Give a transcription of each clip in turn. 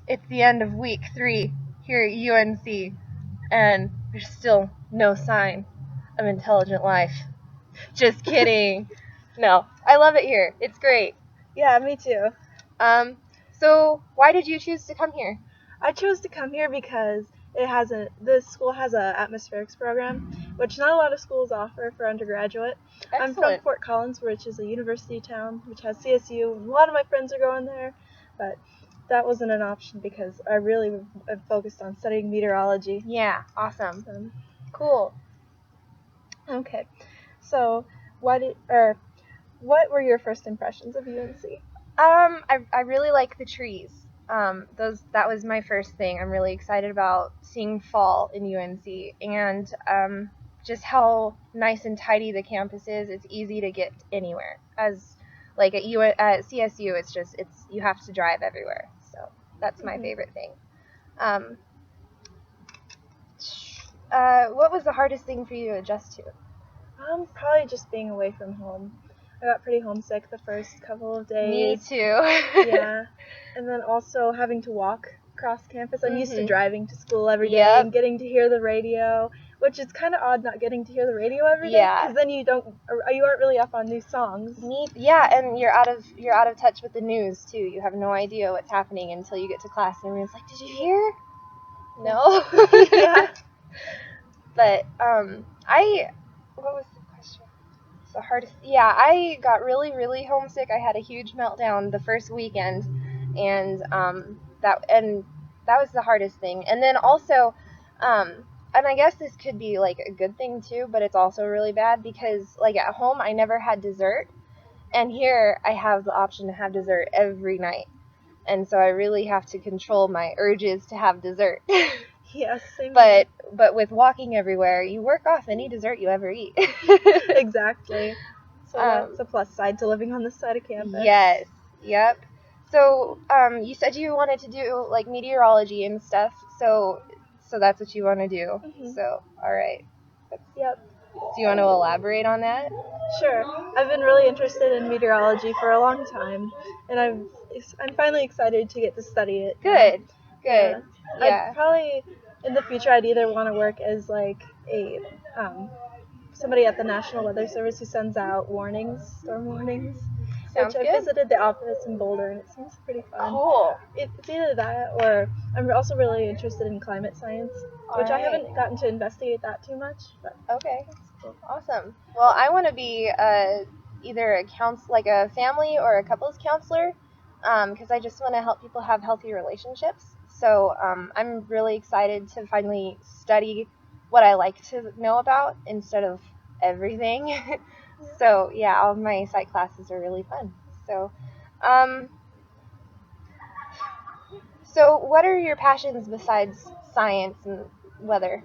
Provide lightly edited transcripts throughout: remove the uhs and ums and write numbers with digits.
it's the end of week 3 here at UNC, and there's still no sign of intelligent life. Just kidding. No, I love it here. It's great. Yeah, me too. So why did you choose to come here? I chose to come here because this school has a atmospherics program, which not a lot of schools offer for undergraduate. Excellent. I'm from Fort Collins, which is a university town, which has CSU. A lot of my friends are going there, but that wasn't an option because I really have focused on studying meteorology. Yeah, awesome. Cool. Okay, so what were your first impressions of UNC? I really like the trees. That was my first thing. I'm really excited about seeing fall in UNC, and just how nice and tidy the campus is. It's easy to get anywhere. As like at CSU, it's you have to drive everywhere. So that's my favorite thing. What was the hardest thing for you to adjust to? Probably just being away from home. I got pretty homesick the first couple of days. Me too. Yeah. And then also having to walk across campus. I'm used to driving to school every day and getting to hear the radio, which is kind of odd not getting to hear the radio every day, because then you aren't really up on new songs. And you're out of touch with the news too. You have no idea what's happening until you get to class and everyone's like, "Did you hear?" No. Yeah. But what was the question? It's the hardest. Yeah, I got really, really homesick. I had a huge meltdown the first weekend, and that was the hardest thing. And then also, and I guess this could be like a good thing too, but it's also really bad because like at home I never had dessert, and here I have the option to have dessert every night, and so I really have to control my urges to have dessert. Yes, same. But with walking everywhere, you work off any dessert you ever eat. Exactly. So that's a plus side to living on this side of campus. Yes. Yep. So you said you wanted to do like meteorology and stuff. So that's what you want to do. Mm-hmm. So all right. Yep. Do you want to elaborate on that? Sure. I've been really interested in meteorology for a long time, and I'm finally excited to get to study it. Good. Yeah. I'd probably in the future I'd either want to work as like a somebody at the National Weather Service who sends out storm warnings. Sounds I good. visited the office in Boulder, and it seems pretty fun. Cool. It's either that, or I'm also really interested in climate science, which I haven't gotten to investigate that too much. But okay, cool. Awesome. Well, I want to be either a family or a couples counselor, because I just want to help people have healthy relationships. So I'm really excited to finally study what I like to know about instead of everything. So yeah, all of my psych classes are really fun. So so what are your passions besides science and weather?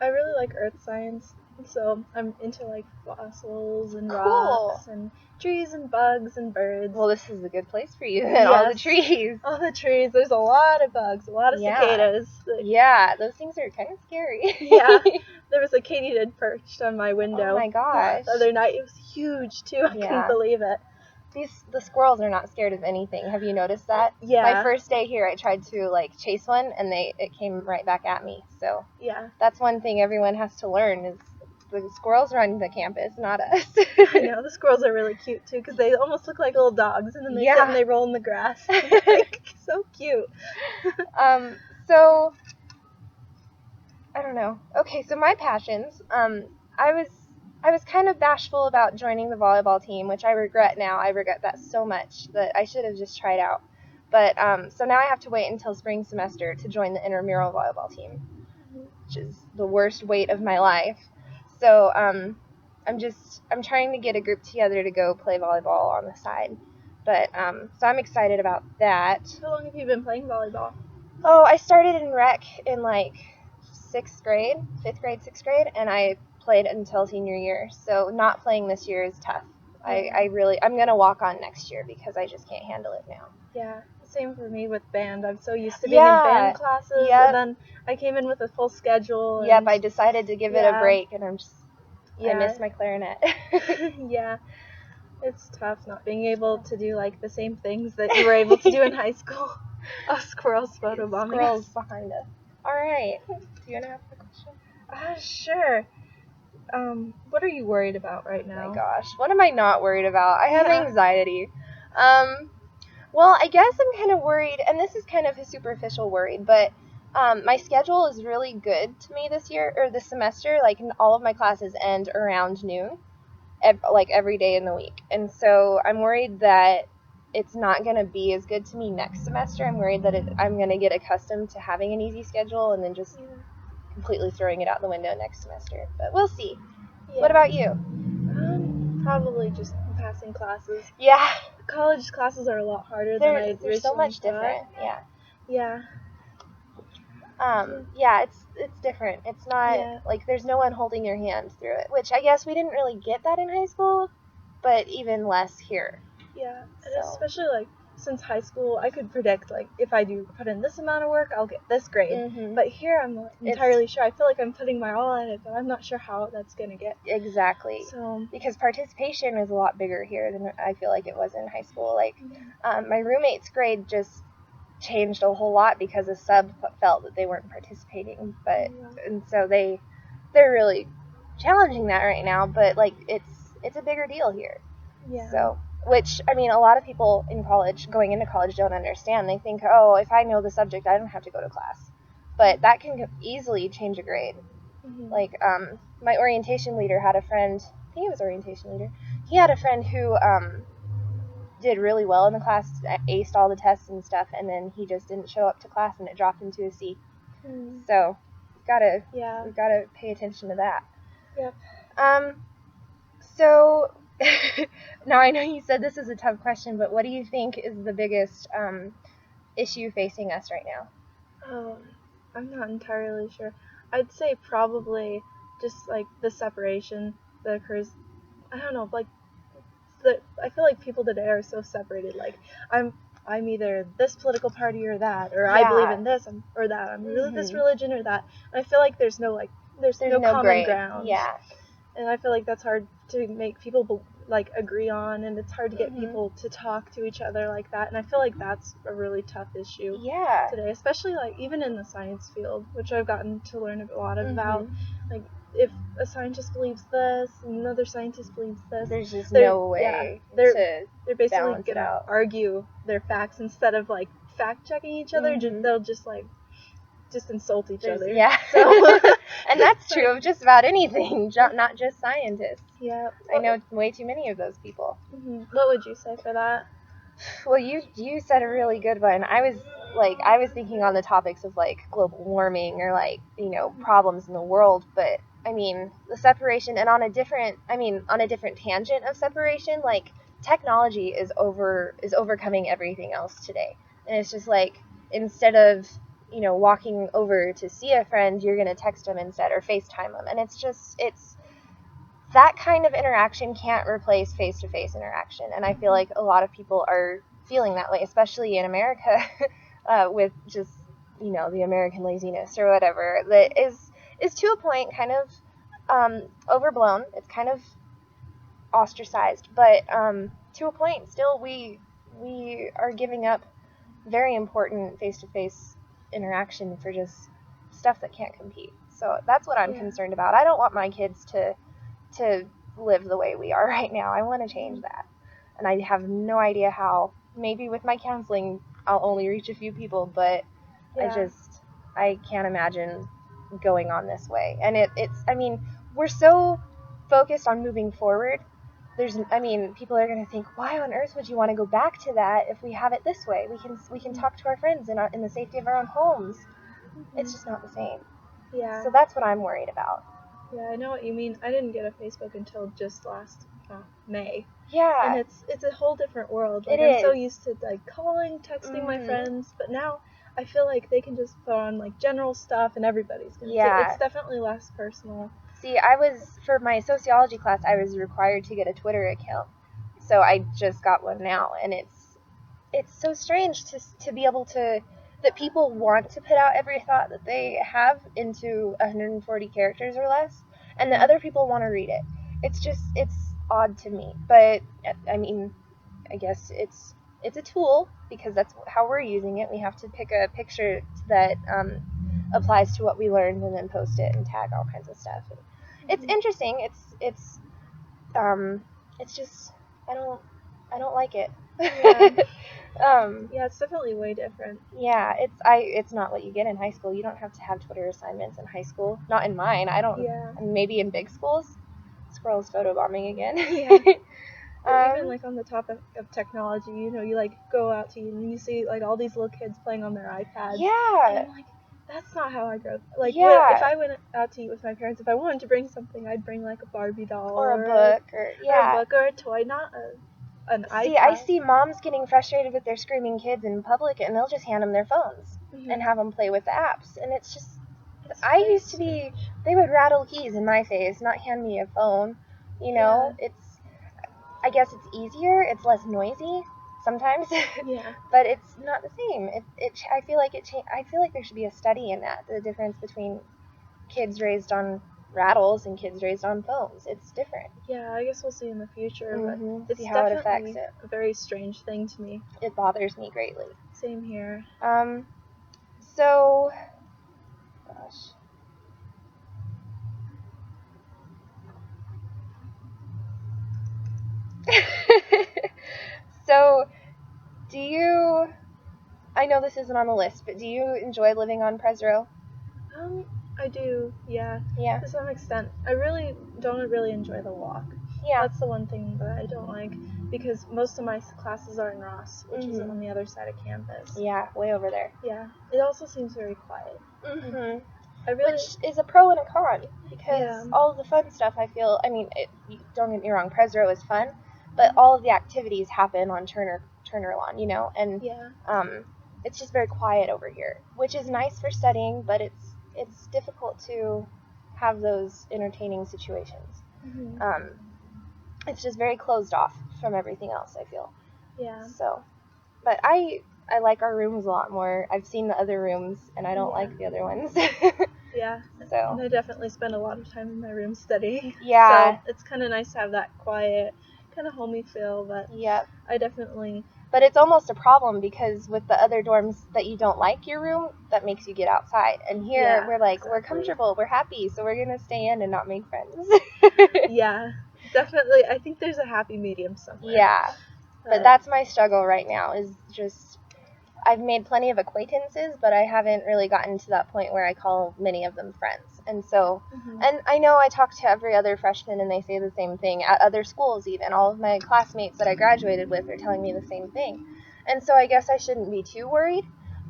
I really like earth science, so I'm into like fossils and rocks and trees and bugs and birds. Well, this is a good place for you then. All the trees. All the trees. There's a lot of bugs, a lot of cicadas. Yeah, those things are kind of scary. Yeah. There was a katydid perched on my window. Oh my gosh. The other night. It was huge too. I couldn't believe it. The squirrels are not scared of anything. Have you noticed that? Yeah. My first day here, I tried to like chase one, and it came right back at me. So yeah, that's one thing everyone has to learn is the squirrels run the campus, not us. I know, the squirrels are really cute too because they almost look like little dogs, and then they sit and they roll in the grass. Like, so cute. So I don't know. Okay, so my passions. I was kind of bashful about joining the volleyball team, which I regret now. I regret that so much that I should have just tried out. But so now I have to wait until spring semester to join the intramural volleyball team, which is the worst wait of my life. So I'm trying to get a group together to go play volleyball on the side. But so I'm excited about that. How long have you been playing volleyball? Oh, I started in rec in like 5th grade, 6th grade, and I played until senior year. So not playing this year is tough. I'm going to walk on next year because I just can't handle it now. Yeah, same for me with band. I'm so used to being in band classes, and then I came in with a full schedule. And I decided to give it a break, and I miss my clarinet. Yeah, it's tough not being able to do like the same things that you were able to do in high school. Squirrels photobombing. Squirrels behind us. All right. Do you want to ask the question? Sure. What are you worried about right now? Oh my gosh, what am I not worried about? I have anxiety. Well, I guess I'm kind of worried, and this is kind of a superficial worry, but my schedule is really good to me this semester. Like, all of my classes end around noon, every day in the week. And so I'm worried that it's not going to be as good to me next semester. I'm worried that I'm going to get accustomed to having an easy schedule and then just completely throwing it out the window next semester. But we'll see. Yeah. What about you? Probably just passing classes. Yeah. College classes are a lot harder than I originally thought. They're so much different. Yeah. Yeah. Yeah, it's different. It's not like there's no one holding your hand through it, which I guess we didn't really get that in high school, but even less here. Yeah, and especially like since high school, I could predict like if I do put in this amount of work, I'll get this grade. Mm-hmm. But here, I'm not entirely sure. I feel like I'm putting my all in it, but I'm not sure how that's gonna get. Exactly. So because participation is a lot bigger here than I feel like it was in high school. Like my roommate's grade just changed a whole lot because a sub felt that they weren't participating, and so they're really challenging that right now. But like it's a bigger deal here. Yeah. So. Which, I mean, a lot of people in college, going into college, don't understand. They think, oh, if I know the subject, I don't have to go to class. But that can easily change a grade. Mm-hmm. Like, my orientation leader had a friend, I think he was orientation leader, he had a friend who did really well in the class, aced all the tests and stuff, and then he just didn't show up to class and it dropped him to a C. Mm. So, we've got to pay attention to that. Yep. So... Now, I know you said this is a tough question, but what do you think is the biggest issue facing us right now? I'm not entirely sure. I'd say probably just like the separation that occurs. I don't know, like I feel like people today are so separated. Like I'm either this political party or that, or I believe in this or that. I'm really this religion or that. And I feel like there's no common ground. Yeah. And I feel like that's hard to make people agree on, and it's hard to get people to talk to each other like that. And I feel like that's a really tough issue today, especially like even in the science field, which I've gotten to learn a lot about. Like if a scientist believes this and another scientist believes this, there's just no way they're basically gonna argue their facts instead of like fact checking each other. They'll just insult each other. Yeah. So, and that's true of just about anything, not just scientists. Yeah. I know way too many of those people. Mm-hmm. What would you say for that? Well, you said a really good one. I was thinking on the topics of like global warming or like, problems in the world, but I mean, the separation, and on a different tangent of separation, like technology is overcoming everything else today. And it's just like instead of walking over to see a friend, you're going to text them instead or FaceTime them. And it's that kind of interaction can't replace face-to-face interaction. And I feel like a lot of people are feeling that way, especially in America, with just, the American laziness or whatever that is to a point kind of overblown. It's kind of ostracized, but to a point still we are giving up very important face-to-face interaction for just stuff that can't compete. So that's what I'm concerned about. I don't want my kids to live the way we are right now. I want to change that. And I have no idea how. Maybe with my counseling I'll only reach a few people, but I can't imagine going on this way. And we're so focused on moving forward. People are going to think, why on earth would you want to go back to that if we have it this way? We can talk to our friends in the safety of our own homes. It's just not the same. Yeah. So that's what I'm worried about. Yeah, I know what you mean. I didn't get a Facebook until just last May. Yeah. And it's a whole different world. Like, I'm so used to calling, texting my friends, but now I feel like they can just put on general stuff and everybody's gonna see. It's definitely less personal. See, for my sociology class, I was required to get a Twitter account. So I just got one now, and it's so strange to be able to, that people want to put out every thought that they have into 140 characters or less, and the other people want to read it. It's odd to me. But, I guess it's it's a tool because that's how we're using it. We have to pick a picture that applies to what we learned and then post it and tag all kinds of stuff. It's interesting. It's just I don't like it. Yeah, it's definitely way different. Yeah, it's not what you get in high school. You don't have to have Twitter assignments in high school. Not in mine. I don't. Yeah. Maybe in big schools. Squirrels photobombing again. Yeah. Or even like on the topic of technology, you know, you like go out to eat and you see like all these little kids playing on their iPads. Yeah. And I'm like, that's not how I grew up. Like, yeah. if I went out to eat with my parents, if I wanted to bring something, I'd bring like a Barbie doll or a book or a book or a toy, not an iPad. See, I see moms getting frustrated with their screaming kids in public, and they'll just hand them their phones and have them play with the apps, and it's just. I used to be. They would rattle keys in my face, not hand me a phone. You know, I guess it's easier. It's less noisy sometimes. Yeah. But it's not the same. I feel like I feel like there should be a study in that. The difference between kids raised on rattles and kids raised on phones. It's different. Yeah, I guess we'll see in the future. But it's see how it affects definitely a very strange thing to me. It bothers me greatly. Same here. So, gosh. So, I know this isn't on the list, but do you enjoy living on Pres Row? I do, yeah. Yeah. To some extent. I really don't enjoy the walk. Yeah. That's the one thing that I don't like, because most of my classes are in Ross, which is on the other side of campus. Yeah, way over there. Yeah. It also seems very quiet. Which is a pro and a con, because all of the fun stuff, I feel, I mean, don't get me wrong, Pres Row is fun, but all of the activities happen on Turner Lawn, you know, and it's just very quiet over here, which is nice for studying, but it's difficult to have those entertaining situations. It's just very closed off from everything else, I feel. Yeah. So, but I like our rooms a lot more. I've seen the other rooms, and I don't like the other ones. Yeah. So. And I definitely spend a lot of time in my room studying. Yeah. So it's kind of nice to have that quiet, kind of homey feel, but I definitely... But it's almost a problem, because with the other dorms that you don't like your room, that makes you get outside. And here, we're like, we're comfortable, we're happy, so we're going to stay in and not make friends. Yeah. Definitely, I think there's a happy medium somewhere. Yeah, but that's my struggle right now, is just, I've made plenty of acquaintances, but I haven't really gotten to that point where I call many of them friends. And so, and I know I talk to every other freshman and they say the same thing, at other schools even. All of my classmates that I graduated with are telling me the same thing. And so I guess I shouldn't be too worried,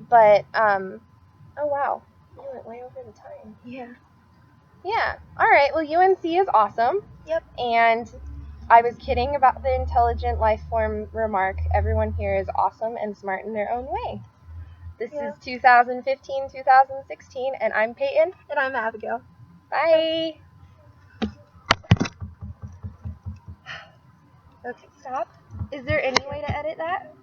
but, oh wow, we went way over the time. Yeah. All right. Well, UNC is awesome. Yep. And I was kidding about the intelligent life form remark. Everyone here is awesome and smart in their own way. This is 2015, 2016, and I'm Peyton. And I'm Abigail. Bye. Okay, stop. Is there any way to edit that?